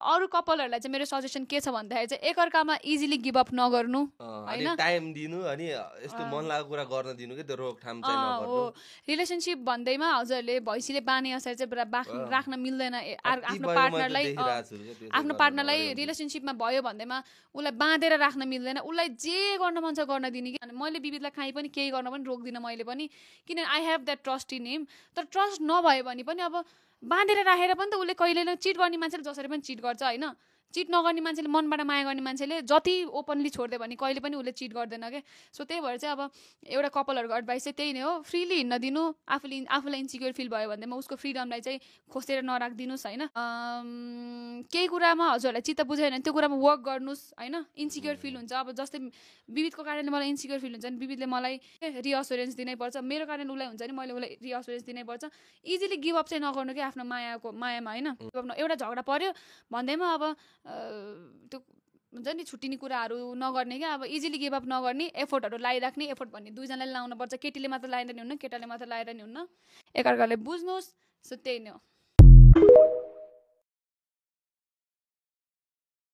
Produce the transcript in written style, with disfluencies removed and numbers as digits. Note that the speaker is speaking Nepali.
अरू कपलहरूलाई चाहिँ मेरो सजेसन के छ भन्दाखेरि चाहिँ एकअर्कामा इजिली गिभ अप नगर्नु अनि टाइम दिनु अनि यस्तो मन लागेको कुरा गर्न दिनु के त्यो रोकथाम चाहिँ नगर्नु रिलेसनसिप भन्दैमा हजुरहरूले भैँसीले बानी असर चाहिँ राख्न मिल्दैन आफ्नो पार्टनरलाई रिलेसनसिपमा भयो भन्दैमा उसलाई बाँधेर राख्न मिल्दैन उसलाई जे गर्न मन छ गर्न दिने कि मैले विविधलाई काहीँ पनि केही गर्न पनि रोक्दिनँ मैले पनि किनभने I have that trust in him तर ट्रस्ट नभयो भने पनि अब बाँधेर राखेर पनि त उसले कहिले न चिट गर्ने मान्छेले जसरी पनि चिट गर्छ होइन चिट नगर्ने मान्छेले मनबाट माया गर्ने मान्छेले जति ओपनली छोडिदियो भने कहिले पनि उसले चिट गर्दैन क्या सो त्यही भएर चाहिँ अब एउटा कपलहरूको एडभाइस चाहिँ त्यही नै हो फ्रिली हिँड्न दिनु आफूलाई इन्सिक्योर फिल भयो भन्दैमा उसको फ्रिडमलाई चाहिँ खोसेर नराखिदिनुहोस् होइन केही कुरामा हजुरहरूलाई चित्त बुझ्यो भने त्यो कुरामा वर्क गर्नुहोस् होइन इन्सिक्योर फिल हुन्छ अब जस्तै विविधको कारणले मलाई इन्सिक्योर फिल हुन्छ नि विविधले मलाई रिअस्योरेन्स दिनैपर्छ मेरो कारण उसलाई हुन्छ नि मैले उसलाई रिअस्योरेन्स दिनैपर्छ इजिली गिभ अप चाहिँ नगर्नु कि आफ्नो मायामा होइन एउटा झगडा पर्यो भन्दैमा अब त्यो हुन्छ नि छुट्टिने कुराहरू नगर्ने क्या अब इजिली गिभ अप नगर्ने एफोर्टहरू लगाइराख्ने एफोर्ट भन्ने दुईजनाले लाउनुपर्छ केटीले मात्र लगाएर नि हुन्न केटाले मात्र लगाएर नि हुन्न एकअर्काले बुझ्नुहोस् सो त्यही नै हो